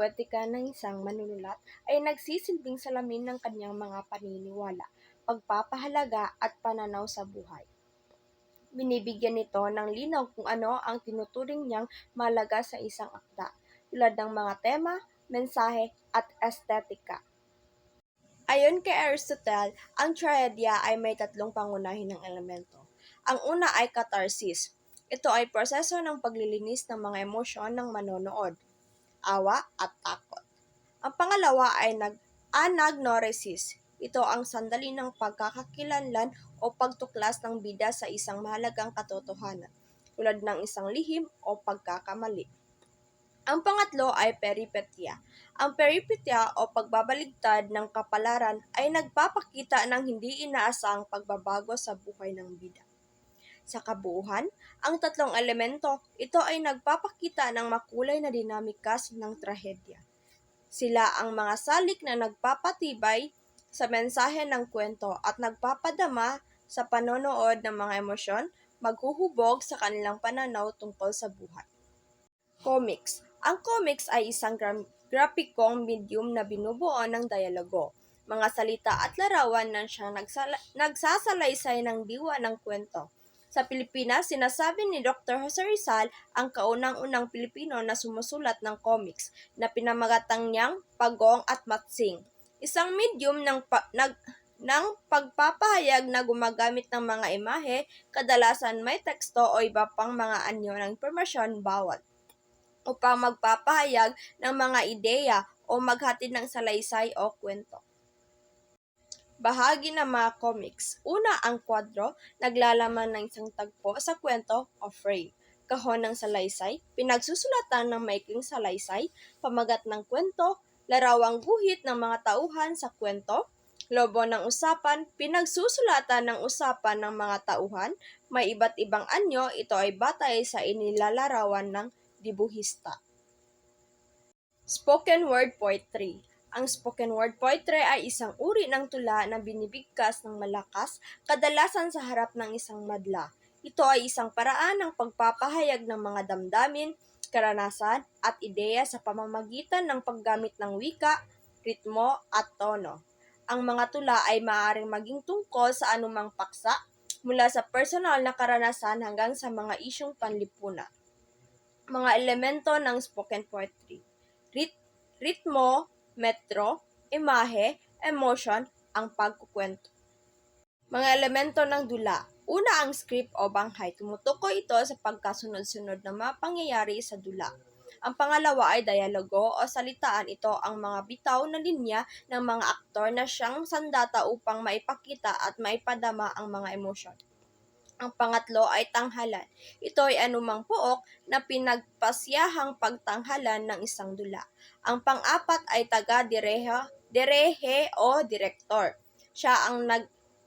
puwetika ng isang manunulat ay nagsisilbing salamin ng kanyang mga paniniwala, pagpapahalaga at pananaw sa buhay. Binibigyan nito ng linaw kung ano ang tinuturing niyang mahalaga sa isang akda, tulad ng mga tema, mensahe at estetika. Ayon kay Aristotle, ang trahedya ay may tatlong pangunahing elemento. Ang una ay catharsis. Ito ay proseso ng paglilinis ng mga emosyon ng manonood, awa at takot. Ang pangalawa ay anagnoresis. Ito ang sandali ng pagkakakilanlan o pagtuklas ng bida sa isang mahalagang katotohanan, tulad ng isang lihim o pagkakamali. Ang pangatlo ay peripetia. Ang peripetia o pagbabaligtad ng kapalaran ay nagpapakita ng hindi inaasahang pagbabago sa buhay ng bida. Sa kabuuan, ang tatlong elemento, ito ay nagpapakita ng makulay na dinamika ng trahedya. Sila ang mga salik na nagpapatibay sa mensahe ng kwento at nagpapadama sa panonood ng mga emosyon, maghuhubog sa kanilang pananaw tungkol sa buhay. Comics. Ang comics ay isang grapikong medium na binubuo ng dialogo, mga salita at larawan na siyang nagsasalaysay ng diwa ng kwento. Sa Pilipinas, sinasabi ni Dr. Jose Rizal ang kaunang-unang Pilipino na sumusulat ng comics na pinamagatang niyang Pagong at Matsing, isang medium ng pagpapahayag na gumagamit ng mga imahe, kadalasan may teksto o iba pang mga anyo ng impormasyon bawat upang magpapahayag ng mga ideya o maghatid ng salaysay o kwento. Bahagi ng mga comics. Una, ang kwadro, naglalaman ng isang tagpo sa kwento o frame. Kahon ng salaysay, pinagsusulatan ng maikling salaysay, pamagat ng kwento, larawang guhit ng mga tauhan sa kwento, lobo ng usapan, pinagsusulatan ng usapan ng mga tauhan, may iba't ibang anyo, ito ay batay sa inilalarawan ng dibuhista. Spoken word poetry. Ang spoken word poetry ay isang uri ng tula na binibigkas ng malakas, kadalasan sa harap ng isang madla. Ito ay isang paraan ng pagpapahayag ng mga damdamin, karanasan, at ideya sa pamamagitan ng paggamit ng wika, ritmo, at tono. Ang mga tula ay maaaring maging tungkol sa anumang paksa, mula sa personal na karanasan hanggang sa mga isyong panlipunan. Mga elemento ng spoken poetry. Ritmo, metro, imahe, emotion, ang pagkukwento. Mga elemento ng dula. Una, ang script o banghay. Tumutukoy ito sa pagkasunod-sunod ng mga pangyayari sa dula. Ang pangalawa ay dialogo o salitaan. Ito ang mga bitaw na linya ng mga aktor na siyang sandata upang maipakita at maipadama ang mga emosyon. Ang pangatlo ay tanghalan. Ito ay anumang pook na pinagpasyahang pagtanghalan ng isang dula. Ang pang-apat ay taga-direhe o direktor. Siya ang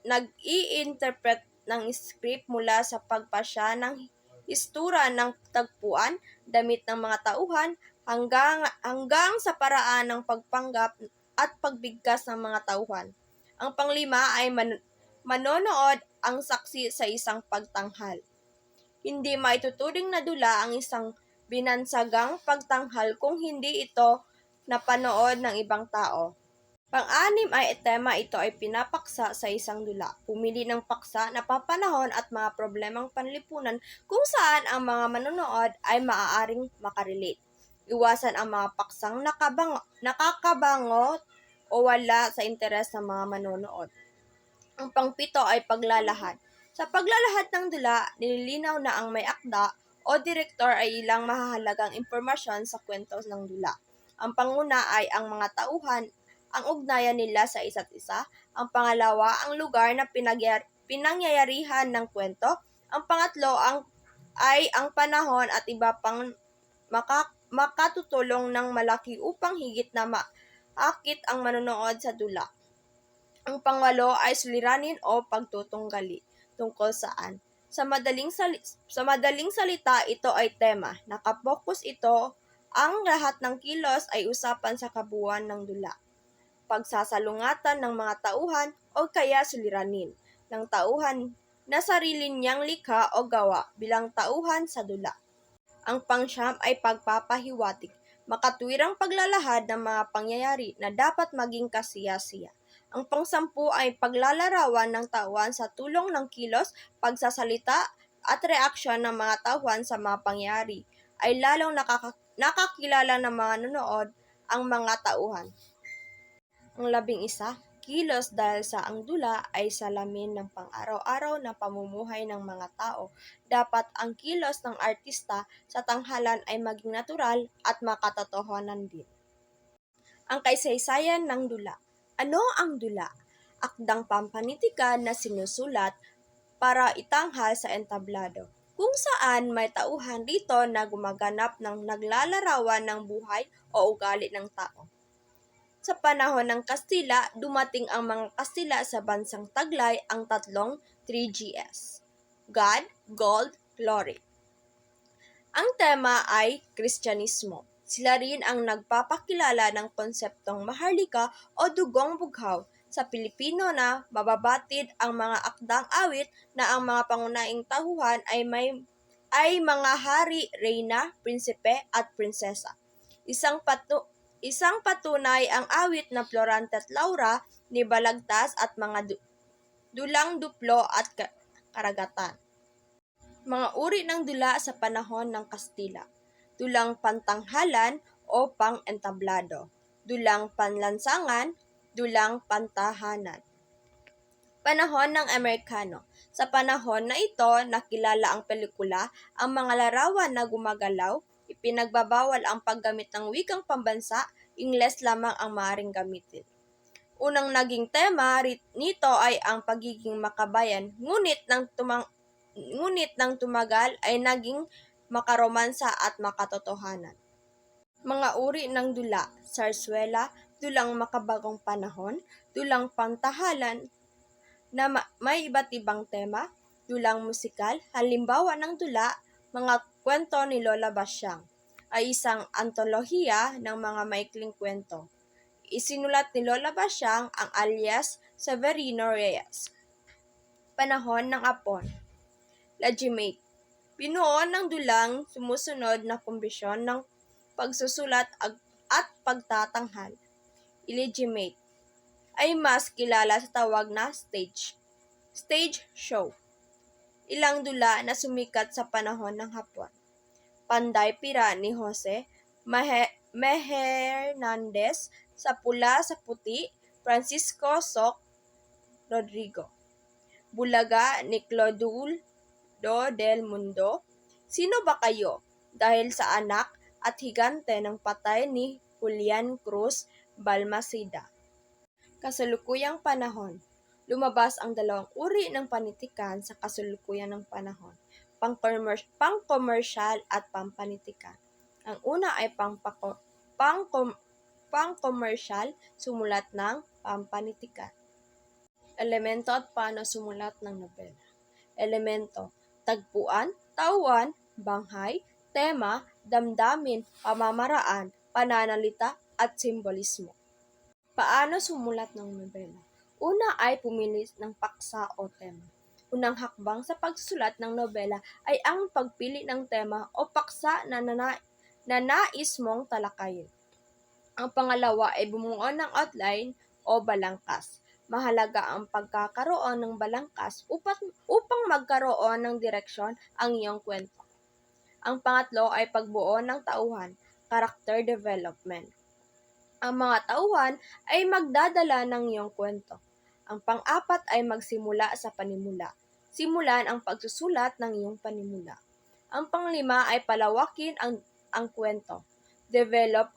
nag-i-interpret ng script mula sa pagpasya ng istura ng tagpuan, damit ng mga tauhan, hanggang sa paraan ng pagpanggap at pagbigkas ng mga tauhan. Ang panglima ay manonood ang saksi sa isang pagtanghal. Hindi maituturing na dula ang isang binansagang pagtanghal kung hindi ito napanood ng ibang tao. Pang-anim ay tema. Ito ay pinapaksa sa isang dula. Pumili ng paksa, napapanahon at mga problemang panlipunan kung saan ang mga manonood ay maaaring makarelate. Iwasan ang mga paksang nakakabangot o wala sa interes ng mga manonood. Ang pangpito ay paglalahad. Sa paglalahad ng dula, nililinaw na ang may akda o direktor ay ilang mahahalagang impormasyon sa kwento ng dula. Ang panguna ay ang mga tauhan, ang ugnayan nila sa isa't isa. Ang pangalawa, ang lugar na pinangyayarihan ng kwento. Ang pangatlo ay ang panahon at iba pang makatutulong ng malaki upang higit na maakit ang manonood sa dula. Ang pangwalo ay suliranin o pagtutunggali. Tungkol saan? Sa madaling salita, ito ay tema. Nakapokus ito, ang lahat ng kilos ay usapan sa kabuuan ng dula. Pagsasalungatan ng mga tauhan o kaya suliranin ng tauhan na sarili niyang likha o gawa bilang tauhan sa dula. Ang pangsyam ay pagpapahiwatig. makatwirang paglalahad ng mga pangyayari na dapat maging kasiya-siya. Ang pangsampu ay paglalarawan ng tauhan sa tulong ng kilos, pagsasalita, at reaksyon ng mga tauhan sa mga pangyayari ay lalong nakakilala ng mga nanonood ang mga tauhan. Ang 11, kilos dahil sa ang dula ay salamin ng pang-araw-araw na pamumuhay ng mga tao. Dapat ang kilos ng artista sa tanghalan ay maging natural at makatotohanan din. Ang kaysaysayan ng dula. Ano ang dula? Akdang pampanitikan na sinusulat para itanghal sa entablado, kung saan may tauhan rito na gumaganap ng naglalarawan ng buhay o ugali ng tao. Sa panahon ng Kastila, dumating ang mga Kastila sa bansang taglay ang tatlong 3Gs: God, Gold, Glory. Ang tema ay Kristyanismo. Sila rin ang nagpapakilala ng konseptong maharlika o dugong bughaw sa Pilipino na mababatid ang mga akdang awit na ang mga pangunahing tauhan ay mga hari, reyna, prinsipe at prinsesa. Isang patunay ang awit na Florante at Laura ni Balagtas at mga dulang duplo at karagatan. Mga uri ng dula sa panahon ng Kastila: dulang pantanghalan o pang-entablado, dulang panlansangan, dulang pantahanan. Panahon ng Amerikano. Sa panahon na ito, nakilala ang pelikula, ang mga larawan na gumagalaw, ipinagbabawal ang paggamit ng wikang pambansa, Ingles lamang ang maaaring gamitin. Unang naging tema nito ay ang pagiging makabayan, ngunit nang tumagal ay naging makaromansa at makatotohanan. Mga uri ng dula: sarswela, dulang makabagong panahon, dulang pantahalan na may iba't ibang tema, dulang musikal. Halimbawa ng dula, Mga Kwento ni Lola Basyang, ay isang antolohiya ng mga maikling kwento. Isinulat ni Lola Basyang ang alias Severino Reyes. Panahon ng Apon. Legitimate. Binuo ng dulang sumusunod na kombisyon ng pagsusulat at pagtatanghal. Illegitimate ay mas kilala sa tawag na stage show. Ilang dula na sumikat sa panahon ng Hapon. Panday Pira ni Jose Hernandez, Sa Pula sa Puti, Francisco Soc Rodrigo. Bulaga ni Clodoaldo del Mundo, Sino ba kayo? Dahil sa anak at higante ng patay ni Julian Cruz Balmaceda. Kasalukuyang panahon. Lumabas ang dalawang uri ng panitikan sa kasalukuyan ng panahon: pang-komersyal at pampanitikan. Ang una ay pang-komersyal, sumulat ng pampanitikan. Elemento at paano sumulat ng nobela. Elemento: tagpuan, tauhan, banghay, tema, damdamin, pamamaraan, pananalita, at simbolismo. Paano sumulat ng nobela? Una ay pumili ng paksa o tema. Unang hakbang sa pagsusulat ng nobela ay ang pagpili ng tema o paksa na nais mong talakayin. Ang pangalawa ay bumuo ng outline o balangkas. Mahalaga ang pagkakaroon ng balangkas upang magkaroon ng direksyon ang iyong kwento. Ang pangatlo ay pagbuo ng tauhan, character development. Ang mga tauhan ay magdadala ng iyong kwento. Ang pang-apat ay magsimula sa panimula. Simulan ang pagsusulat ng iyong panimula. Ang panglima ay palawakin ang kwento. Develop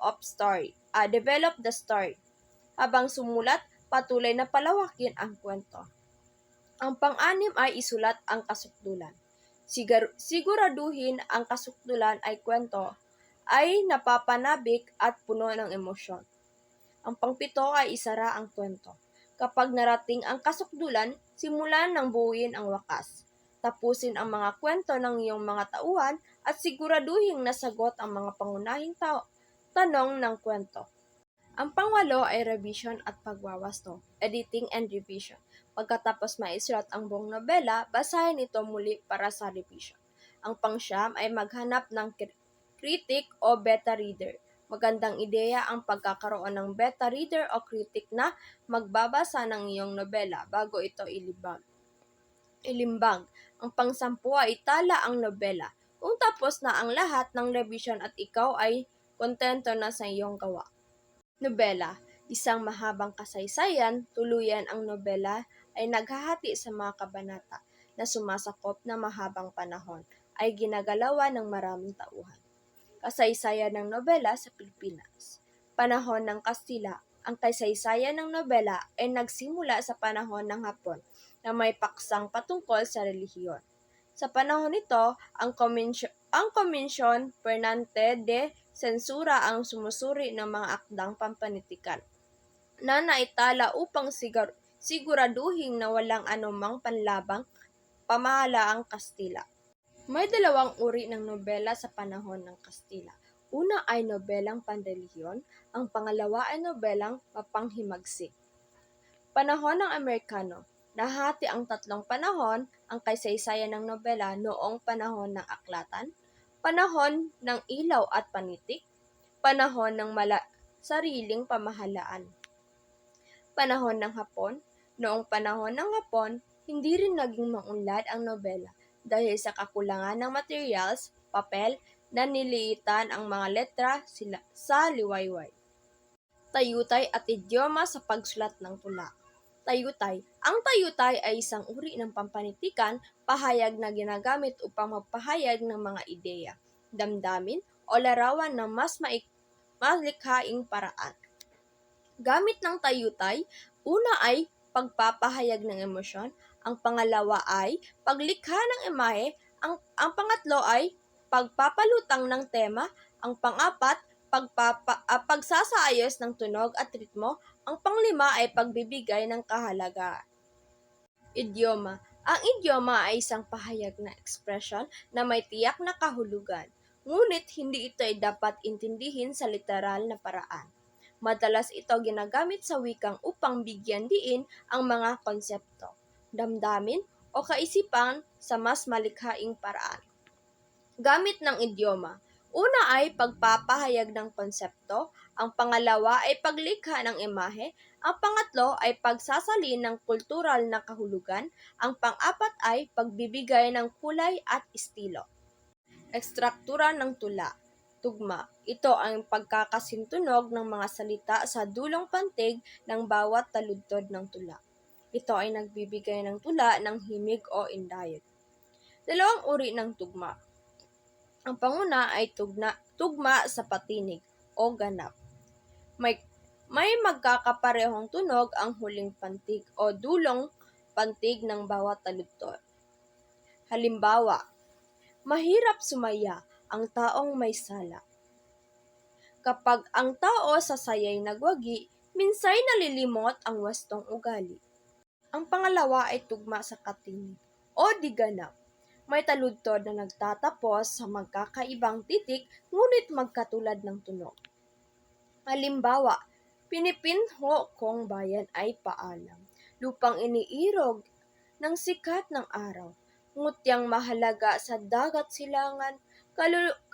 the story. Habang sumulat, patuloy na palawakin ang kwento. Ang pang-anim ay isulat ang kasukdulan. Siguraduhin ang kasukdulan ay kwento ay napapanabik at puno ng emosyon. Ang pangpito ay isara ang kwento. Kapag narating ang kasukdulan, simulan ng buuin ang wakas. Tapusin ang mga kwento ng iyong mga tauhan at siguraduhin nasagot ang mga pangunahing tanong ng kwento. Ang pangwalo ay revision at pagwawasto, editing and revision. Pagkatapos maisulat ang buong nobela, basahin ito muli para sa revision. Ang pangsyam ay maghanap ng critic o beta reader Magandang ideya ang pagkakaroon ng beta reader o critic na magbabasa ng iyong nobela bago ito ilimbag. Ang pangsampu ay itala ang nobela. Kung tapos na ang lahat ng revision at ikaw ay kontento na sa iyong gawa. Nobela, isang mahabang kasaysayan, tuluyan ang nobela ay naghahati sa mga kabanata na sumasakop na mahabang panahon ay ginagalawan ng maraming tauhan. Kasaysayan ng nobela sa Pilipinas. Panahon ng Kastila. Ang kasaysayan ng nobela ay nagsimula sa panahon ng Hapon na may paksang patungkol sa relihiyon. Sa panahon nito, ang Komisyon Permanente de Sensura ang sumusuri ng mga akdang pampanitikan na naitala upang siguraduhin na walang anumang panlabang pamahalaang Kastila. May dalawang uri ng nobela sa panahon ng Kastila. Una ay nobelang panrelihiyon, ang pangalawa ay nobelang mapanghimagsik. Panahon ng Amerikano. Nahati ang tatlong panahon ang kasaysayan ng nobela noong panahon ng aklatan, panahon ng ilaw at panitik, panahon ng sariling pamahalaan. Panahon ng Hapon. Noong panahon ng Hapon, hindi rin naging maunlad ang nobela dahil sa kakulangan ng materials, papel, na niliitan ang mga letra sa liwayway. Tayutay at idioma sa pagsulat ng tula. Tayutay. Ang tayutay ay isang uri ng pampanitikan, pahayag na ginagamit upang magpahayag ng mga ideya, damdamin, o larawan ng mas malikhaing paraan. Gamit ng tayutay, una ay pagpapahayag ng emosyon, ang pangalawa ay paglikha ng imahe, ang pangatlo ay pagpapalutang ng tema, ang pang-apat, pagsasaayos ng tunog at ritmo, ang panglima ay pagbibigay ng kahalagaan. Idioma. Ang idioma ay isang pahayag na ekspresyon na may tiyak na kahulugan, ngunit hindi ito ay dapat intindihin sa literal na paraan. Madalas ito ginagamit sa wikang upang bigyan diin ang mga konsepto, damdamin, o kaisipan sa mas malikhaing paraan. Gamit ng idioma. Una ay pagpapahayag ng konsepto, ang pangalawa ay paglikha ng imahe, ang pangatlo ay pagsasalin ng kultural na kahulugan, ang pang-apat ay pagbibigay ng kulay at estilo. Ekstruktura ng tula. Tugma. Ito ang pagkakasintunog ng mga salita sa dulong pantig ng bawat taludtod ng tula. Ito ay nagbibigay ng tula ng himig o indayog. Dalawang uri ng tugma. Ang panguna ay tugma sa patinig o ganap. May magkakaparehong tunog ang huling pantig o dulong pantig ng bawat taludtod. Halimbawa, mahirap sumaya ang taong may sala. Kapag ang tao sa saya'y nagwagi, minsay nalilimot ang wastong ugali. Ang pangalawa ay tugma sa katinig o diganap. May taludtod na nagtatapos sa magkakaibang titik ngunit magkatulad ng tunog. Halimbawa, pinipinho kong bayan ay paalam, lupang iniirog ng sikat ng araw, ngutyang mahalaga sa dagat silangan,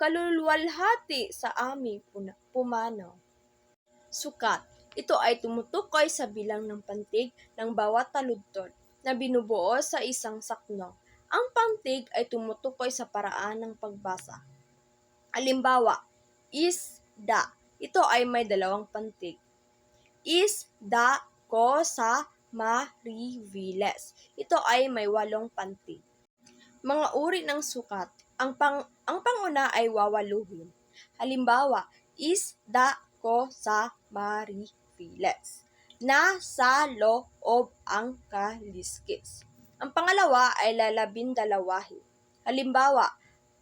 kaluluwalhati sa aming pumanaw. Sukat. Ito ay tumutukoy sa bilang ng pantig ng bawat taludtod na binubuo sa isang sakno. Ang pantig ay tumutukoy sa paraan ng pagbasa. Halimbawa, isda. Ito ay may dalawang pantig. Isda ko sa Mariviles. Ito ay may 8 pantig. Mga uri ng sukat. Ang panguna ay wawaluhin. Halimbawa, isda ko sa Mariviles. Nasa loob ang kaliskis. Ang pangalawa ay lalabindalawahin. Halimbawa,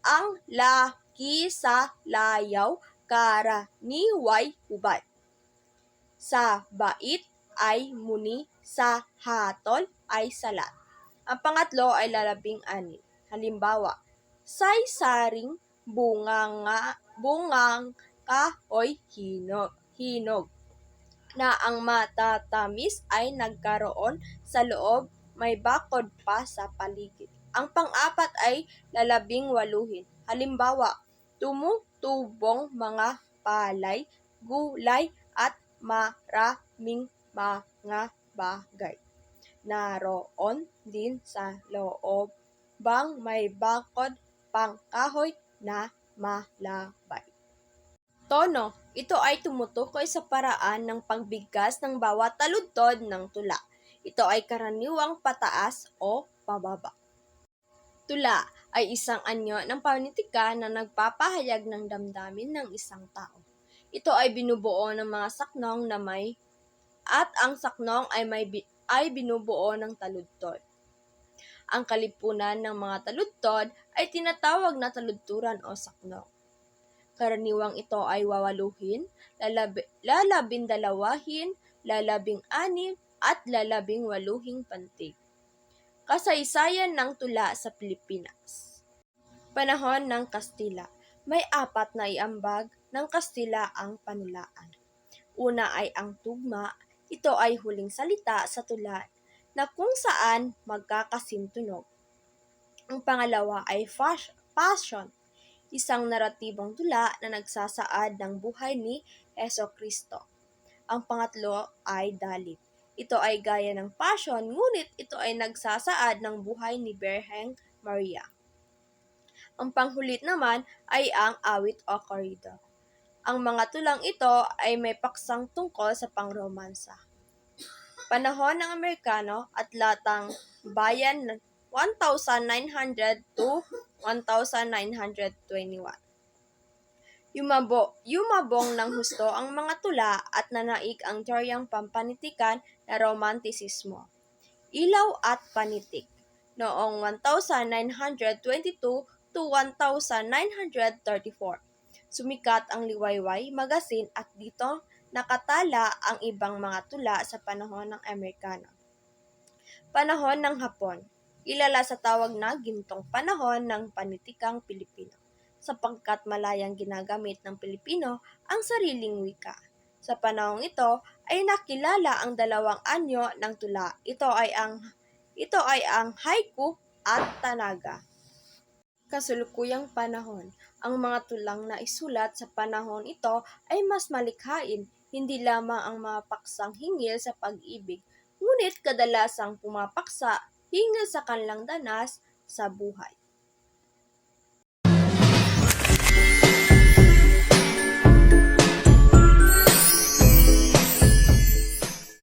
ang laki sa layaw, karaniway hubad. Sa bait ay muni, sa hatol ay salat. Ang pangatlo ay lalabing-anim. Halimbawa, say-saring bungang kahoy hinog, na ang matatamis ay nagkaroon sa loob, may bakod pa sa paligid. Ang pang-apat ay lalabing-waluhin. Halimbawa, tumutubong mga palay, gulay, at maraming mga bagay. Naroon din sa loobang may bakod pang kahoy na malabay. Tono, ito ay tumutukoy sa paraan ng pagbigkas ng bawat taludtod ng tula. Ito ay karaniwang pataas o pababa. Tula ay isang anyo ng panitika na nagpapahayag ng damdamin ng isang tao. Ito ay binubuo ng mga saknong na may at ang saknong ay binubuo ng taludtod. Ang kalipunan ng mga taludtod ay tinatawag na taludturan o saknong. Karaniwang ito ay wawaluhin, lalabindalawahin, lalabing-anim, at lalabing-waluhing pantig. Kasaysayan ng tula sa Pilipinas. Panahon ng Kastila. May 4 na iambag ng Kastila ang panulaan. Una ay ang tugma. Ito ay huling salita sa tula na kung saan magkakasintunog. Ang pangalawa ay Passion, isang naratibong tula na nagsasaad ng buhay ni Jesucristo. Ang pangatlo ay Dalip. Ito ay gaya ng Passion, ngunit ito ay nagsasaad ng buhay ni Birheng Maria. Ang panghulit naman ay ang Awit o Corrido. Ang mga tulang ito ay may paksang tungkol sa pangromansa. Panahon ng Amerikano at Latang Bayan 1900 to 1921. Yumabong ng husto ang mga tula at nanaig ang teoryang pampanitikan na romantisismo, ilaw at panitik. Noong 1922 to 1934, sumikat ang Liwayway Magazine at dito nakatala ang ibang mga tula sa panahon ng Amerikano. Panahon ng Hapon, kilala sa tawag na gintong panahon ng panitikang Pilipino, sapagkat malayang ginagamit ng Pilipino ang sariling wika. Sa panahong ito ay nakilala ang 2 anyo ng tula. Ito ay ang haiku at tanaga. Kasalukuyang panahon. Ang mga tulang na isulat sa panahon ito ay mas malikhain, hindi lamang ang mga paksang hingil sa pag-ibig, ngunit kadalasang pumapaksa hingil sa kanilang danas sa buhay.